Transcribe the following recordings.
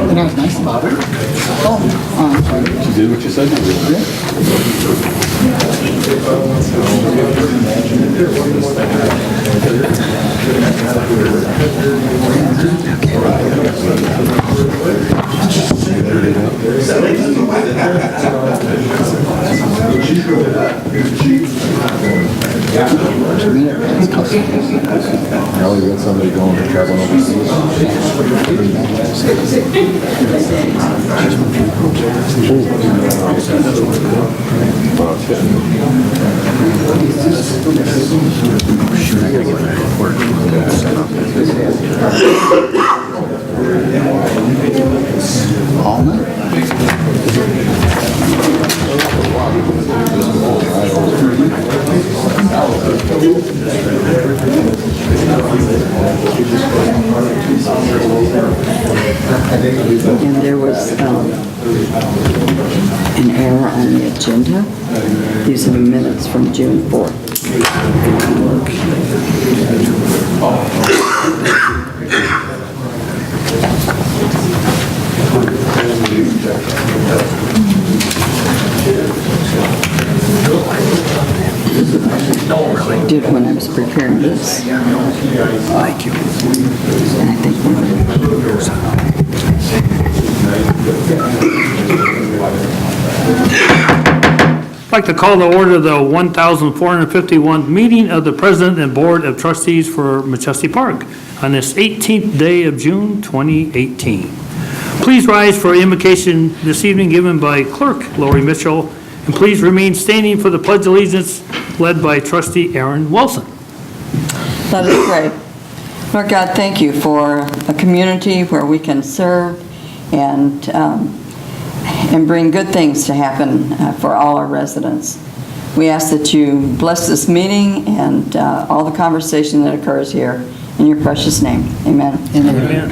And that was nice about her. You did what you said you would. Now you got somebody going to traveling overseas. All night. And there was an error on the agenda. These are the minutes from June 4th. I did when I was preparing this. Thank you. And I think I'd like to call to order the 1,451 meeting of the President and Board of Trustees for Machesney Park on this 18th day of June 2018. Please rise for invocation this evening given by Clerk Lori Mitchell, and please remain standing for the Pledge of Allegiance led by Trustee Aaron Wilson. Let us pray. Lord God, thank you for a community where we can serve and bring good things to happen for all our residents. We ask that you bless this meeting and all the conversation that occurs here in your precious name. Amen. Amen.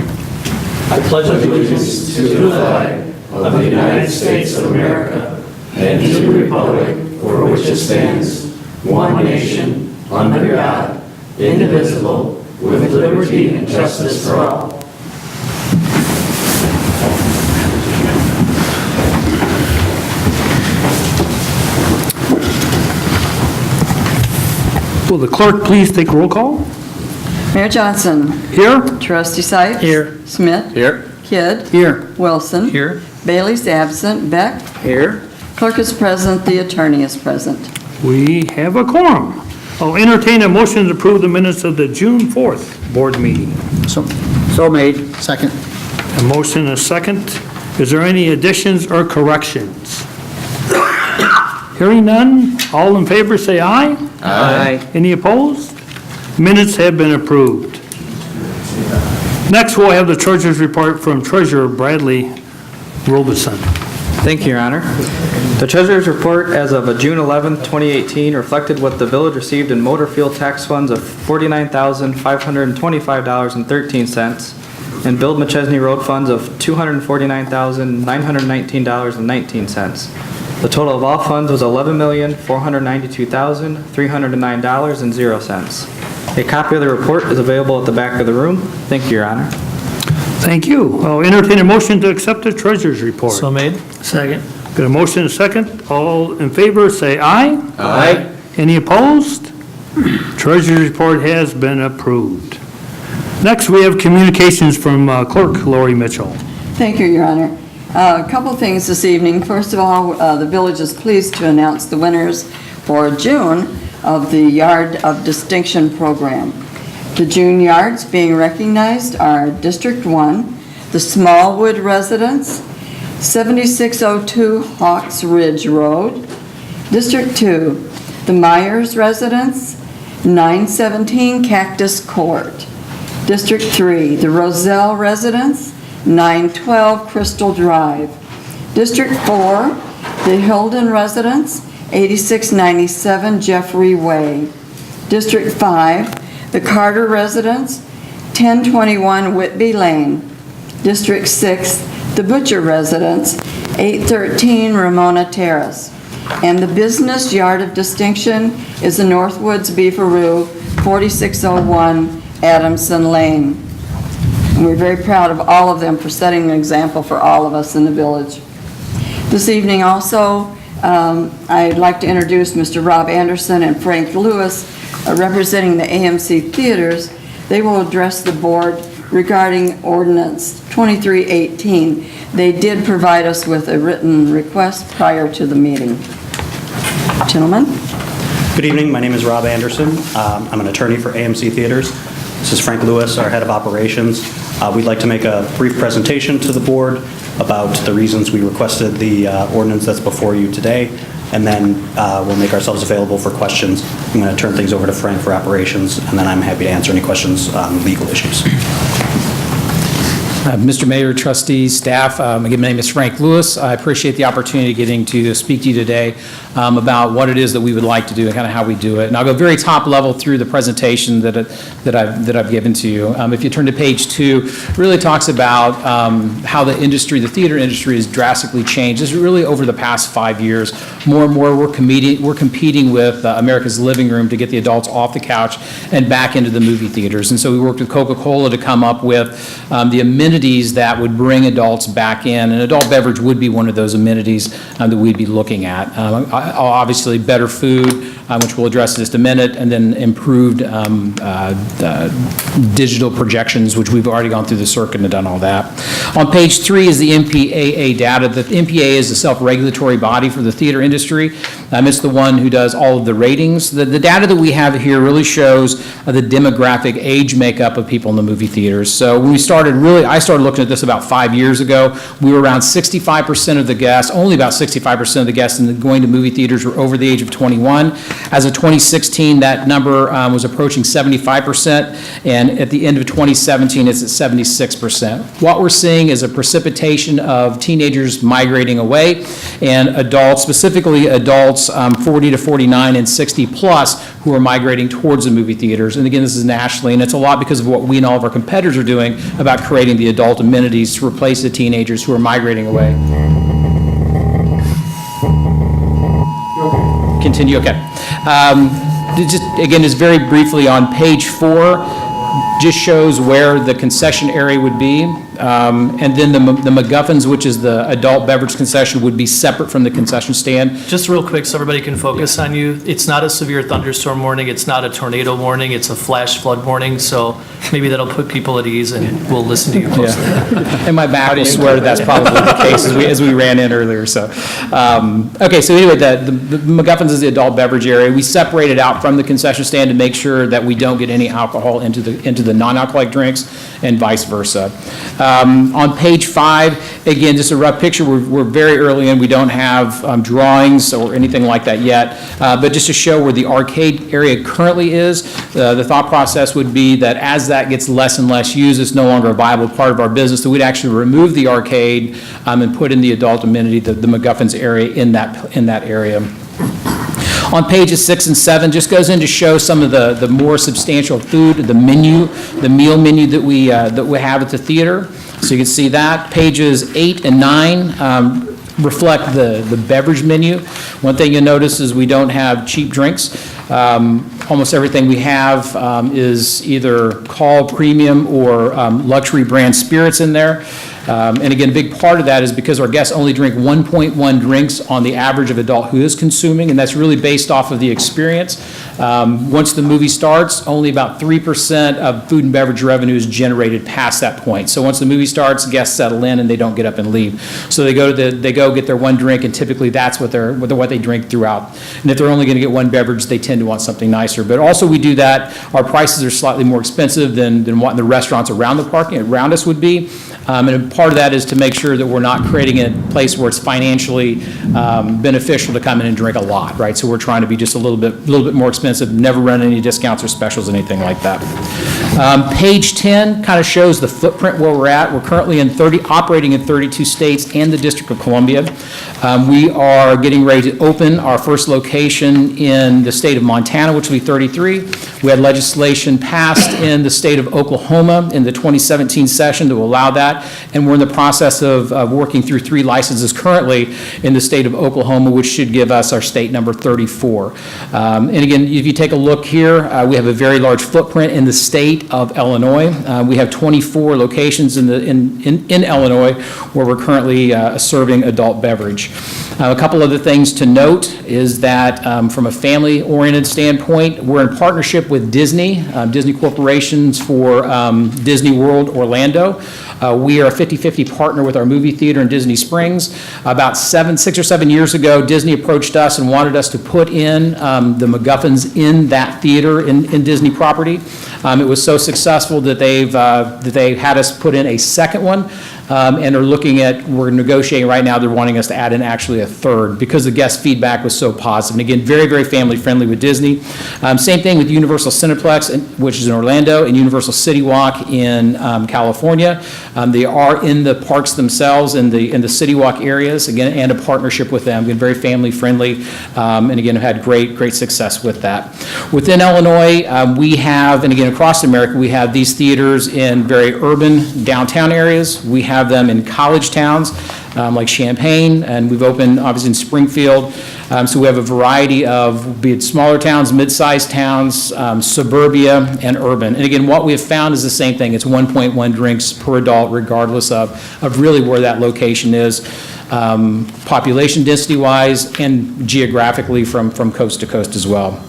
I pledge allegiance to the flag of the United States of America and to the republic for which it stands, one nation, under God, indivisible, with liberty and justice for all. Will the clerk please take roll call? Mayor Johnson. Here? Trustee Sipes. Here. Smith. Here. Kidd. Here. Wilson. Here. Bailey's absent. Beck. Here. Clerk is present. The attorney is present. We have a quorum. I'll entertain a motion to approve the minutes of the June 4th board meeting. So made. Second. A motion and a second. Is there any additions or corrections? Hearing none, all in favor say aye. Aye. Any opposed? Minutes have been approved. Next, we'll have the treasurer's report from Treasurer Bradley Robeson. Thank you, Your Honor. The Treasurer's report as of June 11, 2018 reflected what the village received in motor fuel tax funds of $49,525.13 and billed Machesney Road funds of $249,919.19. The total of all funds was $11,492,309.00. A copy of the report is available at the back of the room. Thank you, Your Honor. Thank you. I'll entertain a motion to accept the treasurer's report. So made. Second. Got a motion and a second. All in favor say aye. Aye. Any opposed? Treasurer's report has been approved. Next, we have communications from Clerk Lori Mitchell. Thank you, Your Honor. A couple things this evening. First of all, the village is pleased to announce the winners for June of the Yard of Distinction program. The June yards being recognized are District 1, the Smallwood residents, 7602 Hawks Ridge Road, District 2, the Myers residents, 917 Cactus Court, District 3, the Roselle Residence, 912 Crystal Drive. District 4, the Hilden Residence, 8697 Jeffrey Way. District 5, the Carter Residence, 1021 Whitby Lane. District 6, the Butcher Residence, 813 Ramona Terrace. And the Business Yard of Distinction is the Northwoods Beefaroo, 4601 Adamson Lane. And we're very proud of all of them for setting an example for all of us in the village. This evening also, I'd like to introduce Mr. Rob Anderson and Frank Lewis, representing the AMC Theaters. They will address the board regarding Ordinance 2318. They did provide us with a written request prior to the meeting. Gentlemen? Good evening. My name is Rob Anderson. I'm an attorney for AMC Theaters. This is Frank Lewis, our head of operations. We'd like to make a brief presentation to the board about the reasons we requested the ordinance that's before you today, and then we'll make ourselves available for questions. I'm going to turn things over to Frank for operations, and then I'm happy to answer any questions on legal issues. Mr. Mayor, trustees, staff, again, my name is Frank Lewis. I appreciate the opportunity getting to speak to you today about what it is that we would like to do and kind of how we do it. And I'll go very top level through the presentation that I've given to you. If you turn to page 2, it really talks about how the industry, the theater industry, has drastically changed. This is really over the past 5 years. More and more we're competing with America's Living Room to get the adults off the couch and back into the movie theaters. And so we worked with Coca-Cola to come up with the amenities that would bring adults back in, and adult beverage would be one of those amenities that we'd be looking at. Obviously, better food, which we'll address in just a minute, and then improved digital projections, which we've already gone through the circuit and done all that. On page 3 is the MPAA data. The MPAA is the self-regulatory body for the theater industry. It's the one who does all of the ratings. The data that we have here really shows the demographic age makeup of people in the movie theaters. So when we started, I started looking at this about 5 years ago. We were around 65% of the guests, only about 65% of the guests going to movie theaters were over the age of 21. As of 2016, that number was approaching 75%, and at the end of 2017, it's at 76%. What we're seeing is a precipitation of teenagers migrating away, and adults, specifically adults 40 to 49 and 60 plus, who are migrating towards the movie theaters. And again, this is nationally, and it's a lot because of what we and all of our competitors are doing about creating the adult amenities to replace the teenagers who are migrating away. Continue, okay. Just very briefly on page 4, just shows where the concession area would be. And then the MacGuffins, which is the adult beverage concession, would be separate from the concession stand. Just real quick, so everybody can focus on you. It's not a severe thunderstorm warning, it's not a tornado warning, it's a flash flood warning, so maybe that'll put people at ease and we'll listen to you closely. Yeah. And my back will swear that's probably the case as we ran in earlier. So, okay, so anyway, the MacGuffins is the adult beverage area. We separate it out from the concession stand to make sure that we don't get any alcohol into the non-alcoholic drinks and vice versa. On page 5, again, just a rough picture. We're very early in. We don't have drawings or anything like that yet, but just to show where the arcade area currently is, the thought process would be that as that gets less and less used, it's no longer a viable part of our business, that we'd actually remove the arcade and put in the adult amenity, the MacGuffins area in that area. On pages 6 and 7, just goes in to show some of the more substantial food, the menu, the meal menu that we have at the theater. So you can see that. Pages 8 and 9 reflect the beverage menu. One thing you'll notice is we don't have cheap drinks. Almost everything we have is either call premium or luxury brand spirits in there. And again, a big part of that is because our guests only drink 1.1 drinks on the average of adult who is consuming, and that's really based off of the experience. Once the movie starts, only about 3% of food and beverage revenue is generated past that point. So once the movie starts, guests settle in and they don't get up and leave. So they go get their one drink, and typically that's what they drink throughout. And if they're only going to get one beverage, they tend to want something nicer. But also we do that. Our prices are slightly more expensive than what the restaurants around us would be. And part of that is to make sure that we're not creating a place where it's financially beneficial to come in and drink a lot, right? So we're trying to be just a little bit more expensive, never run any discounts or specials, anything like that. Page 10 kind of shows the footprint where we're at. We're currently operating in 32 states and the District of Columbia. We are getting ready to open our first location in the state of Montana, which will be 33. We had legislation passed in the state of Oklahoma in the 2017 session to allow that, and we're in the process of working through 3 licenses currently in the state of Oklahoma, which should give us our state number 34. And again, if you take a look here, we have a very large footprint in the state of Illinois. We have 24 locations in Illinois where we're currently serving adult beverage. A couple other things to note is that from a family-oriented standpoint, we're in partnership with Disney Corporations for Disney World Orlando. We are a 50-50 partner with our movie theater in Disney Springs. About 6 or 7 years ago, Disney approached us and wanted us to put in the MacGuffins in that theater in Disney property. It was so successful that they had us put in a second one, and we're negotiating right now. They're wanting us to add in actually a third because the guest feedback was so positive. And again, very, very family friendly with Disney. Same thing with Universal Cineplex, which is in Orlando, and Universal City Walk in California. They are in the parks themselves in the City Walk areas, again, and a partnership with them. Again, very family friendly, and again, have had great success with that. Within Illinois, we have, and again, across America, we have these theaters in very urban downtown areas. We have them in college towns like Champaign, and we've opened obviously in Springfield. So we have a variety of, be it smaller towns, mid-sized towns, suburbia, and urban. And again, what we have found is the same thing. It's 1.1 drinks per adult, regardless of really where that location is, population density-wise and geographically from coast to coast as well.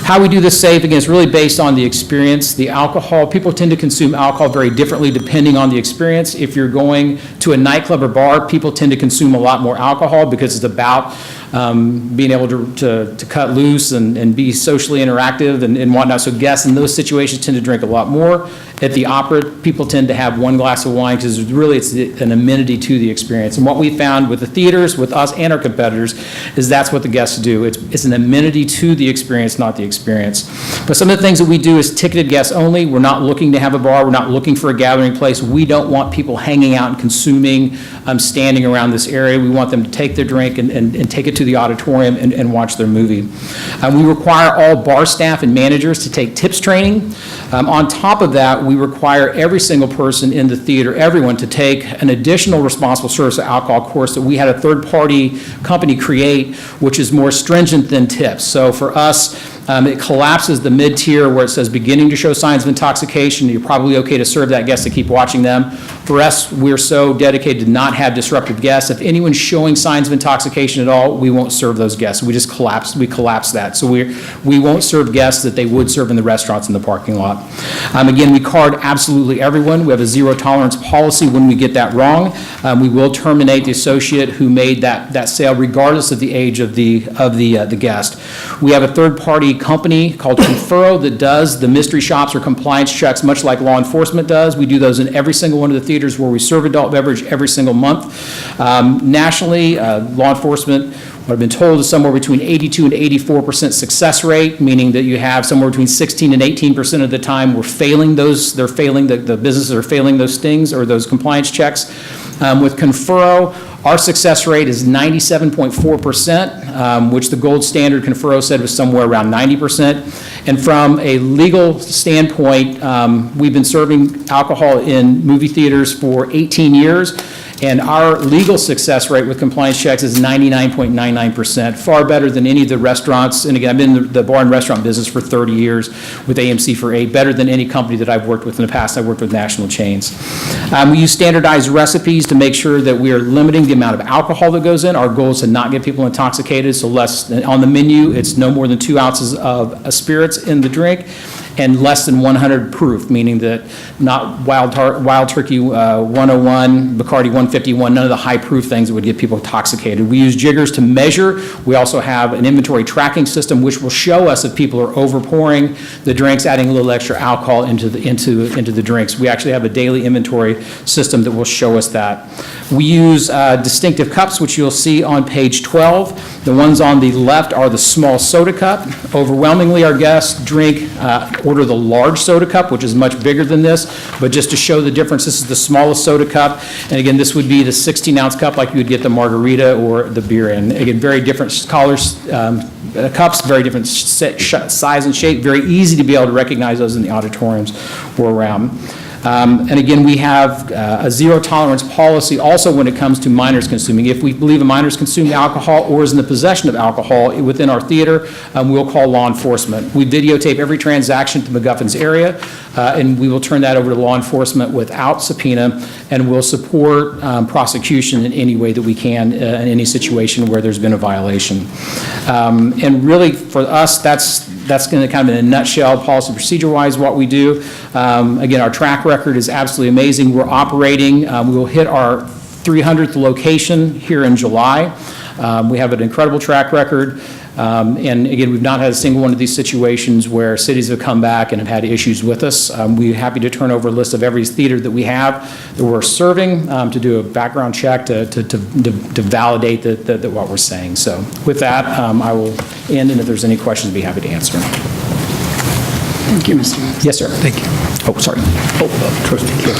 How we do this safe, again, is really based on the experience. The alcohol, people tend to consume alcohol very differently depending on the experience. If you're going to a nightclub or bar, people tend to consume a lot more alcohol because it's about being able to cut loose and be socially interactive and whatnot. So guests in those situations tend to drink a lot more. At the opera, people tend to have one glass of wine because really it's an amenity to the experience. And what we found with the theaters, with us and our competitors, is that's what the guests do. It's an amenity to the experience, not the experience. But some of the things that we do is ticketed guests only. We're not looking to have a bar. We're not looking for a gathering place. We don't want people hanging out and consuming, standing around this area. We want them to take their drink and take it to the auditorium and watch their movie. We require all bar staff and managers to take tips training. On top of that, we require every single person in the theater, everyone, to take an additional responsible service of alcohol course that we had a third-party company create, which is more stringent than tips. So for us, it collapses the mid-tier where it says beginning to show signs of intoxication. You're probably okay to serve that guest to keep watching them. For us, we're so dedicated to not have disruptive guests. If anyone's showing signs of intoxication at all, we won't serve those guests. We just collapse that. So we won't serve guests that they would serve in the restaurants in the parking lot. Again, we card absolutely everyone. We have a zero tolerance policy when we get that wrong. We will terminate the associate who made that sale regardless of the age of the guest. We have a third-party company called Confuro that does the mystery shops or compliance checks much like law enforcement does. We do those in every single one of the theaters where we serve adult beverage every single month. Nationally, law enforcement, what I've been told, is somewhere between 82 and 84% success rate, meaning that you have somewhere between 16 and 18% of the time we're failing those, the businesses are failing those stings or those compliance checks. With Confuro, our success rate is 97.4%, which the gold standard Confuro said was somewhere around 90%. And from a legal standpoint, we've been serving alcohol in movie theaters for 18 years. And our legal success rate with compliance checks is 99.99%, far better than any of the restaurants. And again, I've been in the bar and restaurant business for 30 years with AMC for 8, better than any company that I've worked with in the past. I've worked with national chains. We use standardized recipes to make sure that we are limiting the amount of alcohol that goes in. Our goal is to not get people intoxicated, so less on the menu, it's no more than 2 ounces of spirits in the drink, and less than 100 proof, meaning that not Wild Turkey 101, Bacardi 151, none of the high proof things that would get people intoxicated. We use jiggers to measure. We also have an inventory tracking system which will show us if people are overpouring the drinks, adding a little extra alcohol into the drinks. We actually have a daily inventory system that will show us that. We use distinctive cups, which you'll see on page 12. The ones on the left are the small soda cup. Overwhelmingly, our guests drink order the large soda cup, which is much bigger than this, but just to show the difference, this is the smallest soda cup. And again, this would be the 16-ounce cup like you would get the margarita or the beer in. Again, very different colors, cups, very different size and shape, very easy to be able to recognize those in the auditoriums we're around. And again, we have a zero tolerance policy also when it comes to minors consuming. If we believe a minor is consuming alcohol or is in the possession of alcohol within our theater, we'll call law enforcement. We videotape every transaction to McGuffin's area, and we will turn that over to law enforcement without subpoena, and we'll support prosecution in any way that we can in any situation where there's been a violation. And really, for us, that's going to kind of in a nutshell, policy procedure-wise, what we do. Again, our track record is absolutely amazing. We're operating. We will hit our 300th location here in July. We have an incredible track record. And again, we've not had a single one of these situations where cities have come back and have had issues with us. We're happy to turn over a list of every theater that we have that we're serving to do a background check to validate that what we're saying. So with that, I will end, and if there's any questions, I'd be happy to answer. Thank you, Mr. Lewis. Yes, sir. Thank you. Oh, sorry. Trustee Kidd.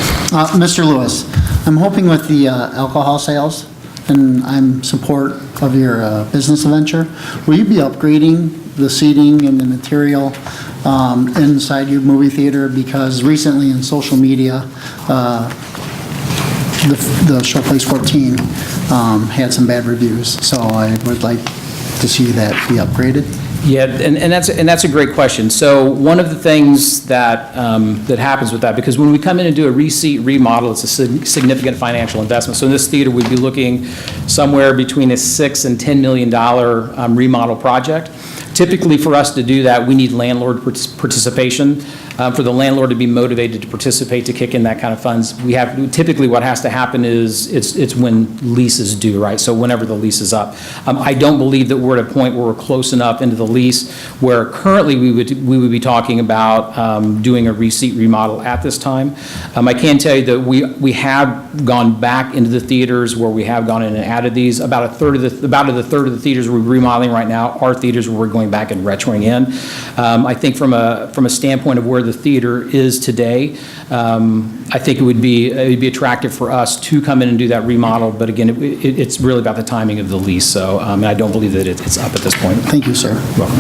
Mr. Lewis, I'm hoping with the alcohol sales, and I'm support of your business venture, will you be upgrading the seating and the material inside your movie theater? Because recently in social media, the Showplace 14 had some bad reviews, so I would like to see that be upgraded. Yeah, and that's a great question. So one of the things that that happens with that, because when we come in and do a reseat remodel, it's a significant financial investment. So in this theater, we'd be looking somewhere between a $6 and $10 million remodel project. Typically, for us to do that, we need landlord participation. For the landlord to be motivated to participate, to kick in that kind of funds, typically what has to happen is it's when lease is due, right? So whenever the lease is up. I don't believe that we're at a point where we're close enough into the lease where currently we would be talking about doing a reseat remodel at this time. I can tell you that we have gone back into the theaters where we have gone in and added these. About a third of the theaters we're remodeling right now are theaters where we're going back and retroing in. I think from a standpoint of where the theater is today, I think it would be attractive for us to come in and do that remodel, but again, it's really about the timing of the lease, so and I don't believe that it's up at this point. Thank you, sir. Welcome.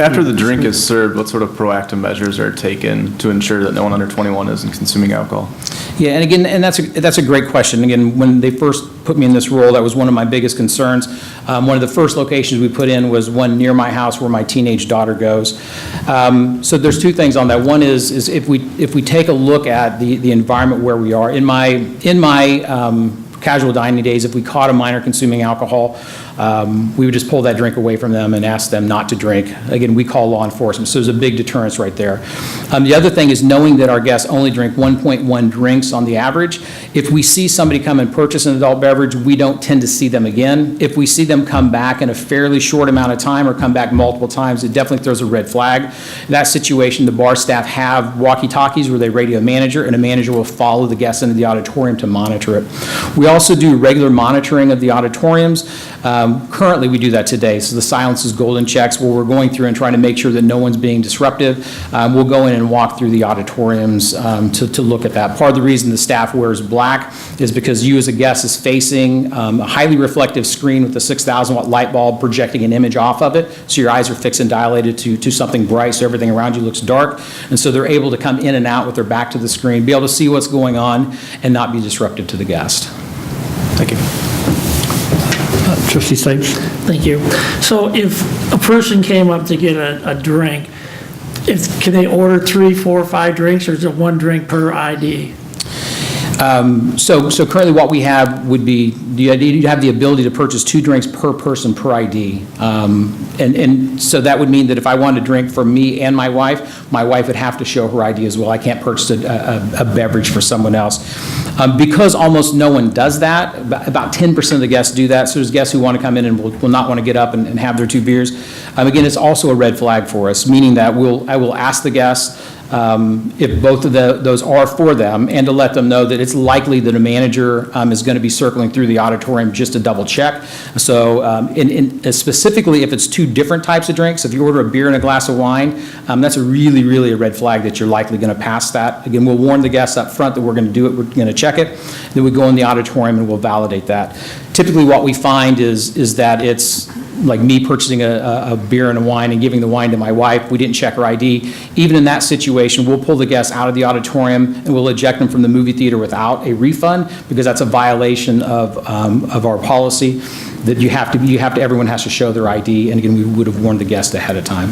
After the drink is served, what sort of proactive measures are taken to ensure that no one under 21 isn't consuming alcohol? Yeah, and again, and that's a great question. Again, when they first put me in this role, that was one of my biggest concerns. One of the first locations we put in was one near my house where my teenage daughter goes. So there's two things on that. One is if we take a look at the environment where we are. In my casual dining days, if we caught a minor consuming alcohol, we would just pull that drink away from them and ask them not to drink. Again, we call law enforcement, so there's a big deterrence right there. The other thing is knowing that our guests only drink 1.1 drinks on the average. If we see somebody come and purchase an adult beverage, we don't tend to see them again. If we see them come back in a fairly short amount of time or come back multiple times, it definitely throws a red flag. In that situation, the bar staff have walkie-talkies where they radio a manager, and a manager will follow the guests into the auditorium to monitor it. We also do regular monitoring of the auditoriums. Currently, we do that today. So the silence is golden checks where we're going through and trying to make sure that no one's being disruptive. We'll go in and walk through the auditoriums to look at that. Part of the reason the staff wears black is because you as a guest is facing a highly reflective screen with a 6,000-watt light bulb projecting an image off of it. So your eyes are fixed and dilated to something bright, so everything around you looks dark. And so they're able to come in and out with their back to the screen, be able to see what's going on and not be disruptive to the guest. Thank you. Trustee Sipes? Thank you. So if a person came up to get a drink, can they order 3, 4, 5 drinks, or is it 1 drink per ID? So currently what we have would be, you have the ability to purchase 2 drinks per person per ID. And so that would mean that if I wanted to drink for me and my wife would have to show her ID as well. I can't purchase a beverage for someone else. Because almost no one does that, about 10% of the guests do that. So there's guests who want to come in and will not want to get up and have their 2 beers. Again, it's also a red flag for us, meaning that I will ask the guests, if both of those are for them, and to let them know that it's likely that a manager is going to be circling through the auditorium just to double check. So specifically if it's two different types of drinks, if you order a beer and a glass of wine, that's really, really a red flag that you're likely going to pass that. Again, we'll warn the guests up front that we're going to do it, we're going to check it, then we go in the auditorium and we'll validate that. Typically what we find is that it's like me purchasing a beer and a wine and giving the wine to my wife, we didn't check her ID. Even in that situation, we'll pull the guests out of the auditorium and we'll eject them from the movie theater without a refund, because that's a violation of our policy, that everyone has to show their ID, and again, we would have warned the guest ahead of time.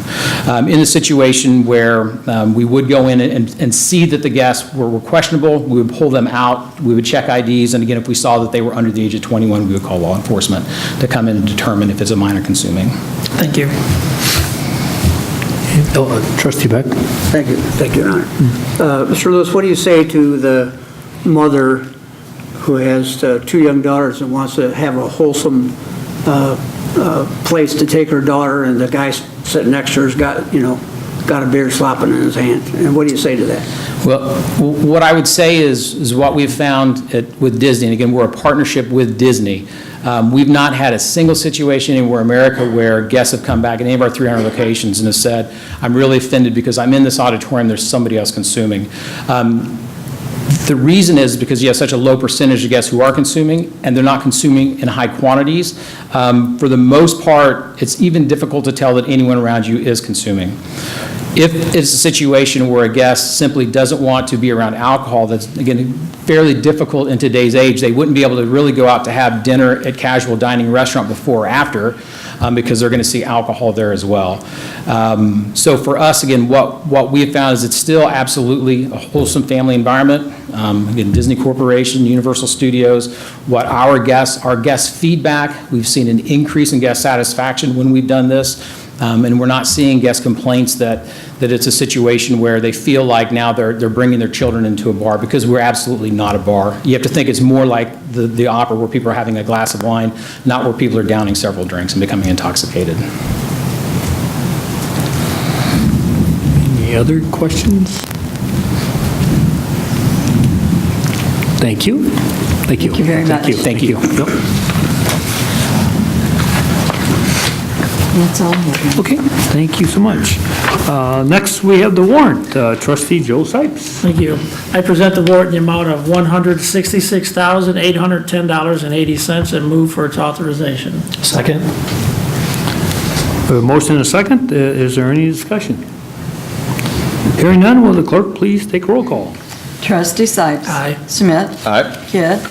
In a situation where we would go in and see that the guests were questionable, we would pull them out, we would check IDs, and again, if we saw that they were under the age of 21, we would call law enforcement to come in and determine if it's a minor consuming. Thank you. Trustee Beck? Thank you, Your Honor. Mr. Lewis, what do you say to the mother who has two young daughters and wants to have a wholesome place to take her daughter, and the guy sitting next to her's got a beer slopping in his hand? And what do you say to that? Well, what I would say is what we've found with Disney, and again, we're a partnership with Disney. We've not had a single situation anywhere in America where guests have come back in any of our 300 locations and have said, I'm really offended because I'm in this auditorium, there's somebody else consuming. The reason is because you have such a low percentage of guests who are consuming, and they're not consuming in high quantities. For the most part, it's even difficult to tell that anyone around you is consuming. If it's a situation where a guest simply doesn't want to be around alcohol, that's, again, fairly difficult in today's age. They wouldn't be able to really go out to have dinner at casual dining restaurant before or after, because they're going to see alcohol there as well. So for us, again, what we have found is it's still absolutely a wholesome family environment. Again, Disney Corporation, Universal Studios, what our guest feedback, we've seen an increase in guest satisfaction when we've done this. And we're not seeing guest complaints that it's a situation where they feel like now they're bringing their children into a bar, because we're absolutely not a bar. You have to think it's more like the opera, where people are having a glass of wine, not where people are downing several drinks and becoming intoxicated. Any other questions? Thank you. Thank you. Thank you very much. Thank you. Yep. That's all. I have. Okay, thank you so much. Next, we have the warrant. Trustee Joe Sipes. Thank you. I present the warrant in the amount of $166,810.80 and move for its authorization. Second. We have a motion and a second. Is there any discussion? Hearing none, will the clerk please take a roll call? Trustee Sipes. Aye. Smith. Aye. Kidd.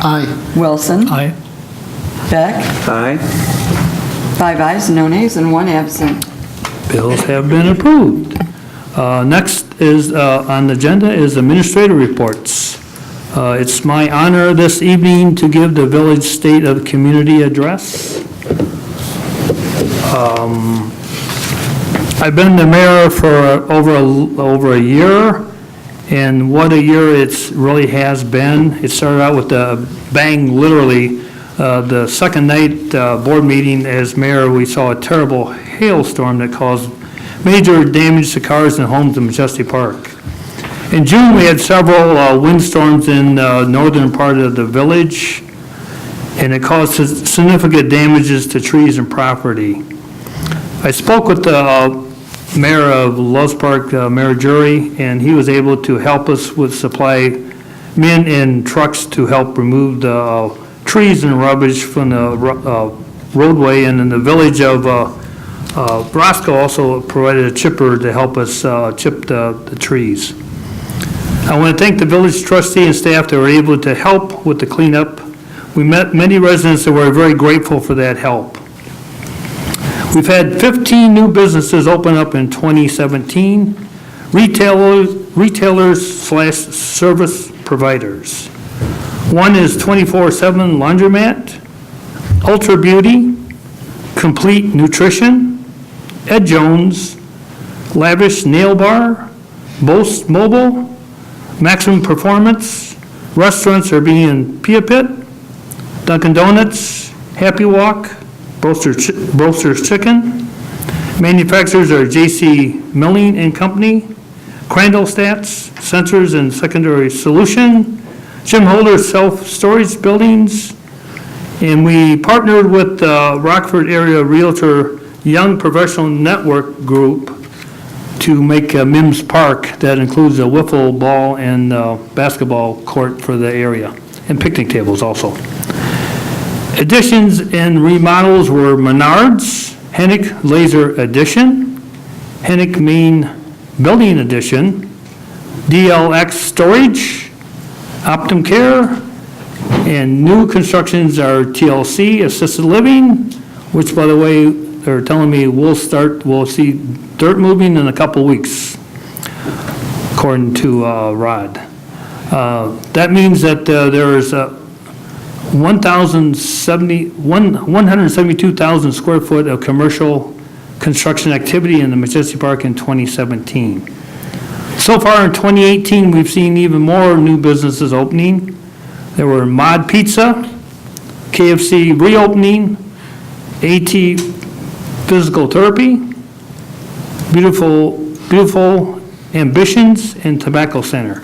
Aye. Wilson. Aye. Beck. Aye. 5 ayes, no nays, and 1 absent. Bills have been approved. Next is on the agenda is administrative reports. It's my honor this evening to give the Village State of Community Address. I've been the mayor for over a year, and what a year it really has been. It started out with a bang, literally. The second night board meeting as mayor, we saw a terrible hailstorm that caused major damage to cars and homes in Machesney Park. In June, we had several windstorms in the northern part of the village, and it caused significant damages to trees and property. I spoke with the mayor of Loves Park, Mayor Jury, and he was able to help us with supply men and trucks to help remove the trees and rubbish from the roadway, and in the village of Roscoe also provided a chipper to help us chip the trees. I want to thank the village trustee and staff that were able to help with the cleanup. We met many residents that were very grateful for that help. We've had 15 new businesses open up in 2017, retailers/service providers. One is 24/7 Laundromat, Ultra Beauty, Complete Nutrition, Ed Jones, Lavish Nail Bar, Boast Mobile, Maximum Performance, restaurants are being in Pia Pit, Dunkin' Donuts, Happy Walk, Broster's Chicken, manufacturers are J.C. Milling and Company, Crandall Stats, Sensors and Secondary Solution, Jim Holder Self-Storage Buildings, and we partnered with the Rockford Area Realtor Young Professional Network Group to make a Mims Park that includes a wiffle ball and basketball court for the area, and picnic tables also. Additions and remodels were Menards, Hennick Laser Addition, Hennick Main Building Addition, DLX Storage, Optum Care, and new constructions are TLC Assisted Living, which, by the way, they're telling me we'll see dirt moving in a couple weeks, according to Rod. That means that there's 172,000 square foot of commercial construction activity in the Machesney Park in 2017. So far in 2018, we've seen even more new businesses opening. There were Mod Pizza, KFC reopening, AT Physical Therapy, Beautiful Ambitions, and Tobacco Center.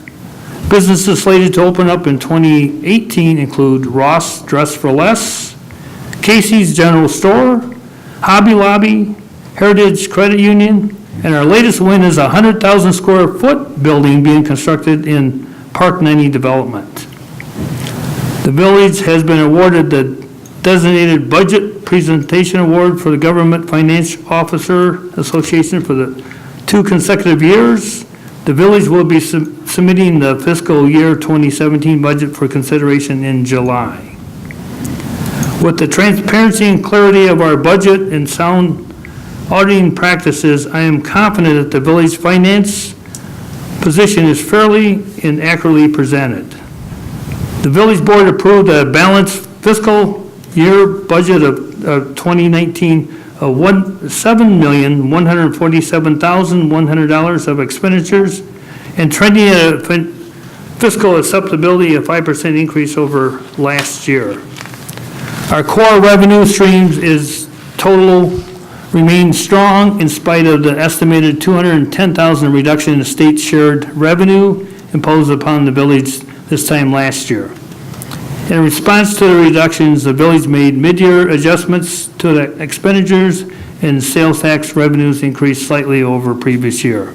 Businesses slated to open up in 2018 include Ross Dress for Less, Casey's General Store, Hobby Lobby, Heritage Credit Union, and our latest win is a 100,000 square foot building being constructed in Park 90 development. The village has been awarded the Designated Budget Presentation Award for the Government Finance Officer Association for the 2 consecutive years. The village will be submitting the fiscal year 2017 budget for consideration in July. With the transparency and clarity of our budget and sound auditing practices, I am confident that the village finance position is fairly and accurately presented. The village board approved a balanced fiscal year budget of 2019 of $7,147,100 of expenditures and trending at a fiscal acceptability of 5% increase over last year. Our core revenue streams remain strong in spite of the estimated $210,000 reduction in state shared revenue imposed upon the village this time last year. In response to the reductions, the village made mid-year adjustments to the expenditures and sales tax revenues increased slightly over previous year.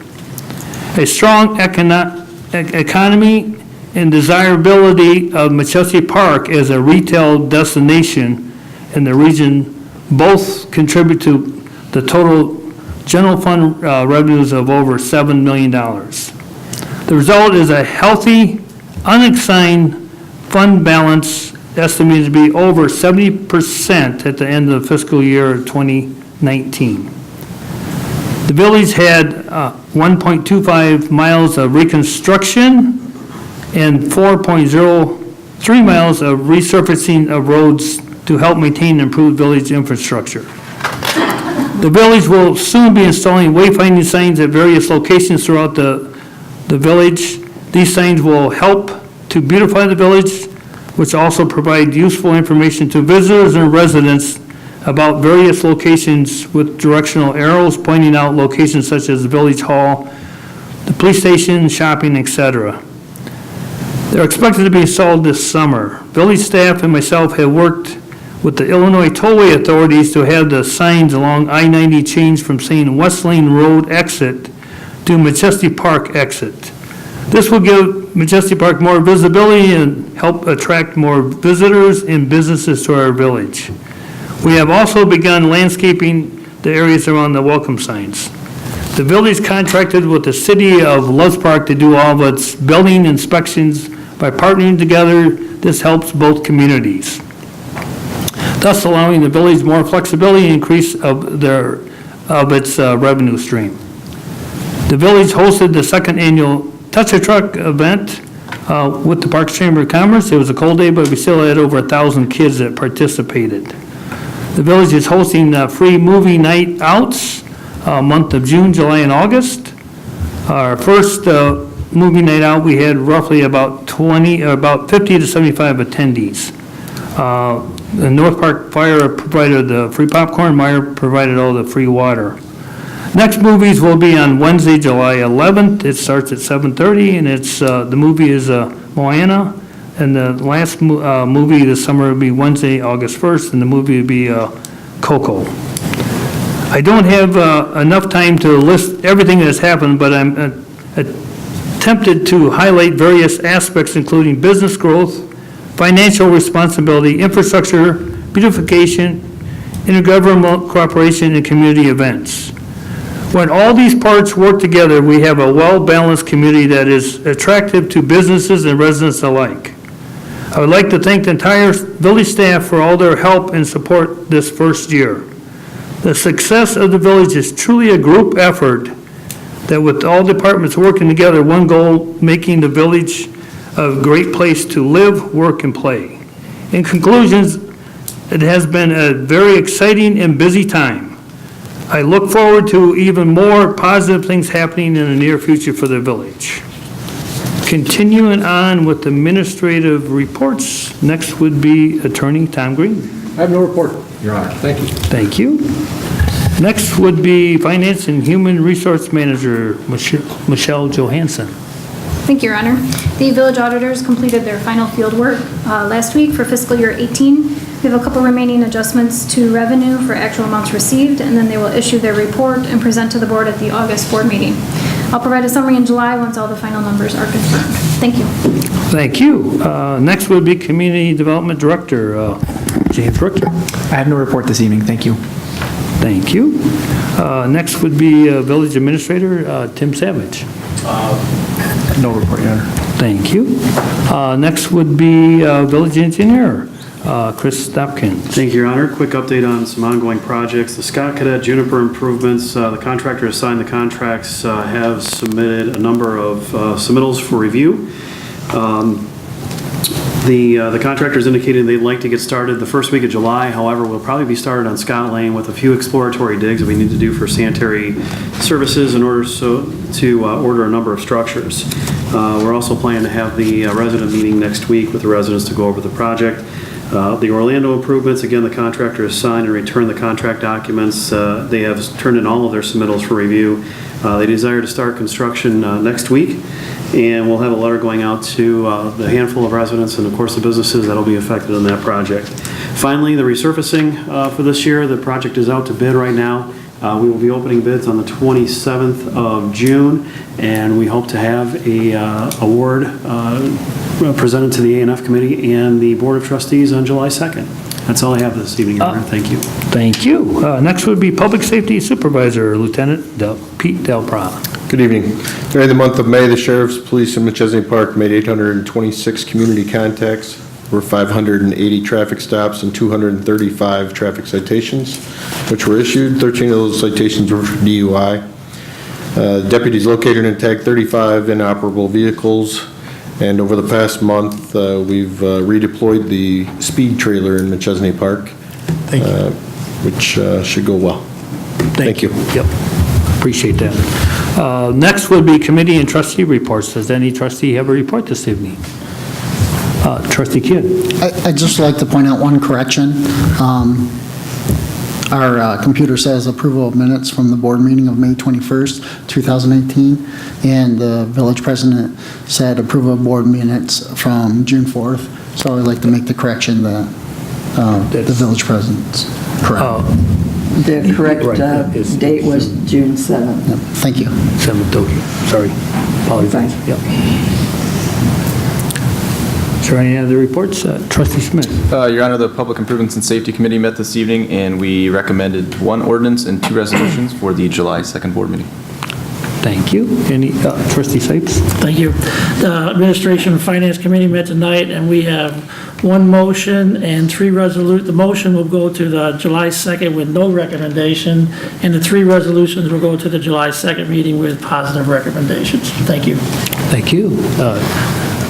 A strong economy and desirability of Machesney Park as a retail destination in the region both contribute to the total general fund revenues of over $7 million. The result is a healthy, unassigned fund balance estimated to be over 70% at the end of the fiscal year 2019. The village had 1.25 miles of reconstruction and 4.03 miles of resurfacing of roads to help maintain and improve village infrastructure. The village will soon be installing wayfinding signs at various locations throughout the village. These signs will help to beautify the village, which also provide useful information to visitors and residents about various locations with directional arrows pointing out locations such as the Village Hall, the police station, shopping, etc. They're expected to be installed this summer. Village staff and myself have worked with the Illinois Tollway authorities to have the signs along I-90 changed from saying West Lane Road exit to Machesney Park exit. This will give Machesney Park more visibility and help attract more visitors and businesses to our village. We have also begun landscaping the areas around the welcome signs. The village contracted with the city of Loves Park to do all of its building inspections. By partnering together, this helps both communities, thus allowing the village more flexibility and increase of its revenue stream. The village hosted the second annual Touch a Truck event with the Parks Chamber of Commerce. It was a cold day, but we still had over 1,000 kids that participated. The village is hosting free movie night outs month of June, July, and August. Our first movie night out, we had roughly about 50 to 75 attendees. The North Park Fire provided the free popcorn, Meyer provided all the free water. Next movies will be on Wednesday, July 11th. It starts at 7:30, and it's, the movie is Moana, and the last movie this summer will be Wednesday, August 1st, and the movie will be Coco. I don't have enough time to list everything that's happened, but I'm attempted to highlight various aspects, including business growth, financial responsibility, infrastructure, beautification, intergovernmental cooperation, and community events. When all these parts work together, we have a well-balanced community that is attractive to businesses and residents alike. I would like to thank the entire village staff for all their help and support this first year. The success of the village is truly a group effort that with all departments working together, one goal, making the village a great place to live, work, and play. In conclusions, it has been a very exciting and busy time. I look forward to even more positive things happening in the near future for the village. Continuing on with administrative reports, next would be Attorney Tom Green. I have no report, Your Honor. Thank you. Thank you. Next would be Finance and Human Resource Manager, Michelle Johansson. Thank you, Your Honor. The village auditors completed their final field work last week for fiscal year 18. We have a couple remaining adjustments to revenue for actual amounts received, and then they will issue their report and present to the board at the August board meeting. I'll provide a summary in July once all the final numbers are confirmed. Thank you. Thank you. Next would be Community Development Director, James Rookie. I have no report this evening, thank you. Thank you. Next would be Village Administrator, Tim Savage. No report, Your Honor. Thank you. Next would be Village Engineer, Chris Stopkins. Thank you, Your Honor. Quick update on some ongoing projects. The Scott Cadet Juniper improvements, the contractor has signed the contracts, have submitted a number of submittals for review. The contractors indicated they'd like to get started the first week of July. However, we'll probably be started on Scott Lane with a few exploratory digs that we need to do for sanitary services in order to order a number of structures. We're also planning to have the resident meeting next week with the residents to go over the project. The Orlando improvements, again, the contractor has signed and returned the contract documents. They have turned in all of their submittals for review. They desire to start construction next week, and we'll have a letter going out to the handful of residents and, of course, the businesses that will be affected in that project. Finally, the resurfacing for this year, the project is out to bid right now. We will be opening bids on the 27th of June, and we hope to have a award presented to the A&F Committee and the Board of Trustees on July 2nd. That's all I have this evening, Your Honor. Thank you. Thank you. Next would be Public Safety Supervisor, Lieutenant Pete Delpra. Good evening. During the month of May, the Sheriff's Police in Machesney Park made 826 community contacts, were 580 traffic stops, and 235 traffic citations, which were issued. 13 of those citations were for DUI. Deputies located and tagged 35 inoperable vehicles, and over the past month, we've redeployed the speed trailer in Machesney Park, which should go well. Thank you. Yep, appreciate that. Next would be Committee and Trustee reports. Does any trustee have a report this evening? Trustee Kidd. I'd just like to point out one correction. Our computer says approval of minutes from the board meeting of May 21st, 2018, and the village president said approval of board minutes from June 4th. So I'd like to make the correction that the village president's correct. The correct date was June 7th. Yep. Thank you. 7th, okay. Sorry. Apologize. Yep. Is there any other reports? Trustee Smith. Your Honor, the Public Improvements and Safety Committee met this evening, and we recommended 1 ordinance and 2 resolutions for the July 2nd board meeting. Thank you. Any, Trustee Sipes? Thank you. The Administration and Finance Committee met tonight, and we have 1 motion and 3 resolutions. The motion will go to the July 2nd with no recommendation, and the 3 resolutions will go to the July 2nd meeting with positive recommendations. Thank you. Thank you.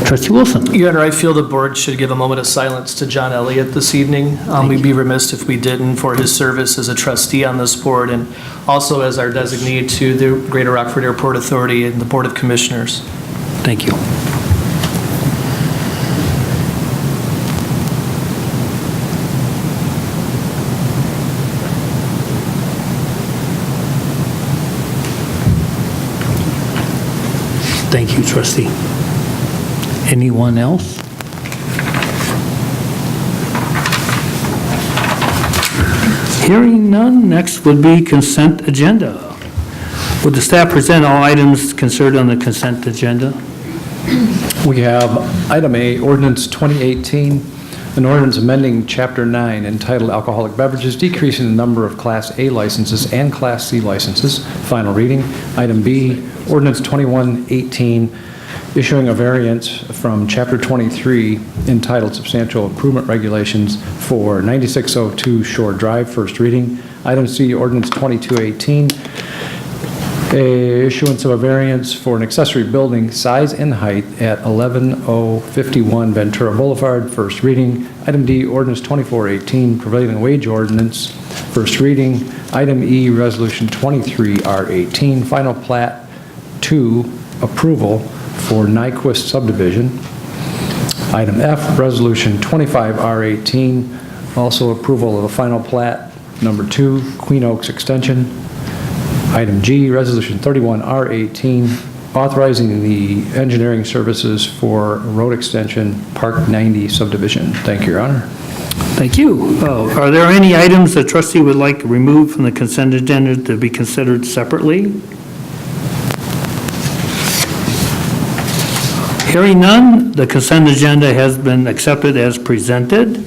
Trustee Wilson. Your Honor, I feel the board should give a moment of silence to John Elliott this evening. We'd be remiss if we didn't for his service as a trustee on this board and also as our designee to the Greater Rockford Airport Authority and the Board of Commissioners. Thank you. Thank you, trustee. Anyone else? Hearing none, next would be consent agenda. Would the staff present all items considered on the consent agenda? We have item A, ordinance 2018, an ordinance amending Chapter 9 entitled Alcoholic Beverages, decreasing the number of Class A licenses and Class C licenses. Final reading. Item B, ordinance 2118, issuing a variance from Chapter 23 entitled Substantial Improvement Regulations for 9602 Shore Drive. First reading. Item C, ordinance 2218, issuance of a variance for an accessory building size and height at 11051 Ventura Boulevard, first reading. Item D, ordinance 2418, prevailing wage ordinance, first reading. Item E, resolution 23R18, final plat 2 approval for Nyquist subdivision. Item F, resolution 25R18, also approval of a final plat number 2, Queen Oaks extension. Item G, Resolution 31R18, authorizing the engineering services for road extension, Park 90 subdivision. Thank you, Your Honor. Thank you. Are there any items the trustee would like removed from the consent agenda to be considered separately? Hearing none, the consent agenda has been accepted as presented.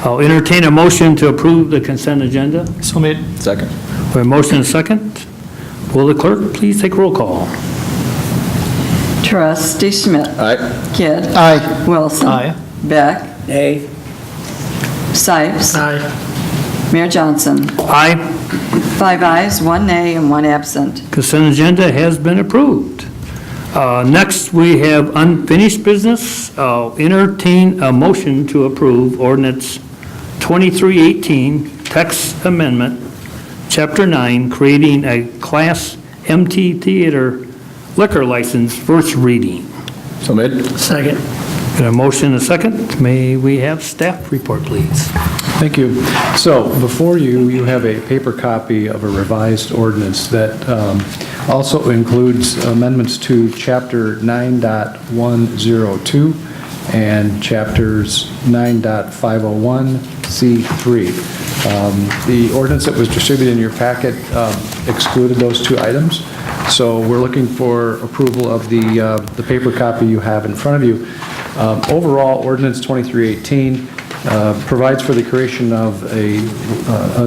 I'll entertain a motion to approve the consent agenda. So made. Second. We have a motion and a second. Will the clerk please take roll call? Trustee Schmidt. Aye. Kidd. Aye. Wilson. Aye. Beck. Nay. Sipes. Aye. Mayor Johnson. Aye. 5 ayes, 1 nay, and 1 absent. Consent agenda has been approved. Next, we have unfinished business. I'll entertain a motion to approve ordinance 2318, text amendment, Chapter 9, creating a Class MT theater liquor license, first reading. So made. Second. Got a motion and a second. May we have staff report, please? Thank you. So before you, you have a paper copy of a revised ordinance that also includes amendments to Chapter 9.102 and Chapters 9.501, C3. The ordinance that was distributed in your packet excluded those two items. So we're looking for approval of the paper copy you have in front of you. Overall, Ordinance 2318 provides for the creation of a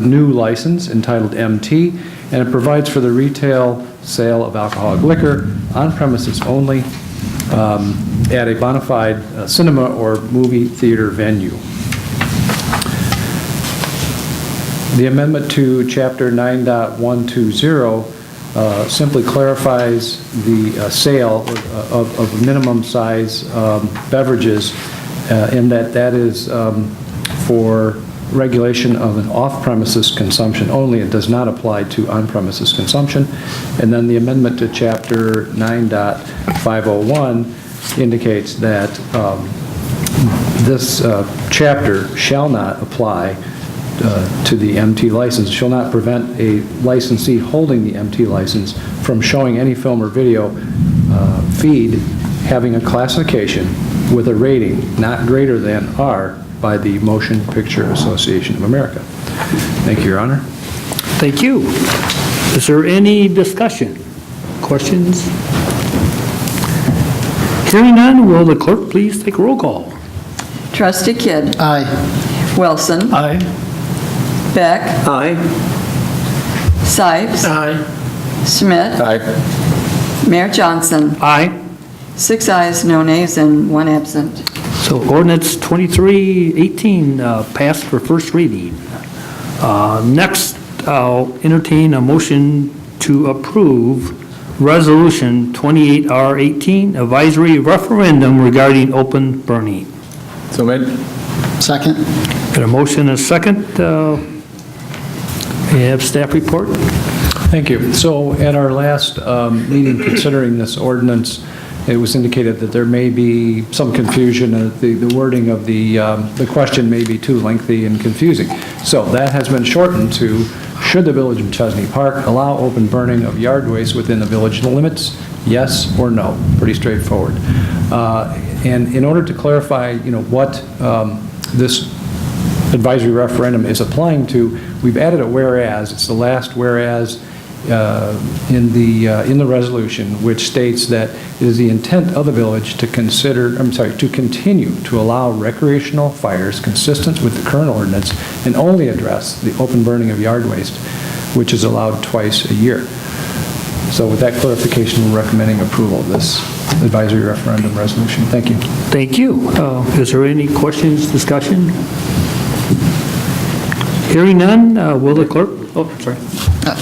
new license entitled MT, and it provides for the retail sale of alcoholic liquor on premises only at a bona fide cinema or movie theater venue. The amendment to Chapter 9.120 simply clarifies the sale of minimum size beverages in that is for regulation of an off-premises consumption only. It does not apply to on-premises consumption. And then the amendment to Chapter 9.501 indicates that this chapter shall not apply to the MT license, shall not prevent a licensee holding the MT license from showing any film or video feed having a classification with a rating not greater than R by the Motion Picture Association of America. Thank you, Your Honor. Thank you. Is there any discussion? Questions? Hearing none, will the clerk please take a roll call? Trustee Kidd. Aye. Wilson. Aye. Beck. Aye. Sipes. Aye. Schmidt. Aye. Mayor Johnson. Aye. 6 ayes, no nays, and 1 absent. So ordinance 2318 passed for first reading. Next, I'll entertain a motion to approve Resolution 28R18, advisory referendum regarding open burning. So made. Second. Got a motion and a second. We have staff report. Thank you. So at our last meeting considering this ordinance, it was indicated that there may be some confusion. The wording of the question may be too lengthy and confusing. So that has been shortened to, should the Village of Machesney Park allow open burning of yard waste within the village limits yes or no, pretty straightforward. And in order to clarify, what this advisory referendum is applying to, we've added a whereas. It's the last whereas in the resolution, which states that it is the intent of the village to to continue to allow recreational fires consistent with the current ordinance and only address the open burning of yard waste, which is allowed twice a year. So with that clarification, we're recommending approval of this advisory referendum resolution. Thank you. Thank you. Is there any questions, discussion? Hearing none, will the clerk, sorry.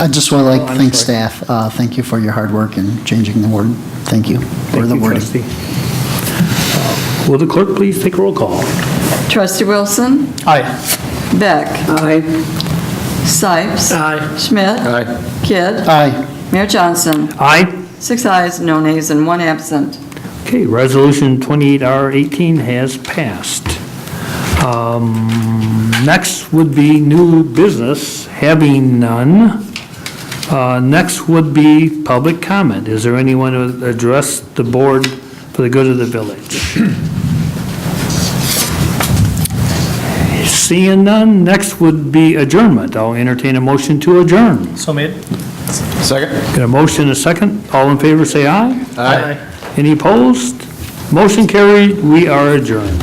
I just would like to thank staff. Thank you for your hard work in changing the word. Thank you for the wording. Will the clerk please take a roll call? Trustee Wilson? Aye. Beck? Aye. Sipes? Aye. Schmidt? Aye. Kidd? Aye. Mayor Johnson? Aye. 6 ayes, no nays, and 1 absent. Okay, Resolution 28R18 has passed. Next would be new business, having none. Next would be public comment. Is there anyone who would address the board for the good of the village? Seeing none, next would be adjournment. I'll entertain a motion to adjourn. So made. Second? Got a motion, a second. All in favor, say aye. Aye. Any opposed? Motion carried. We are adjourned.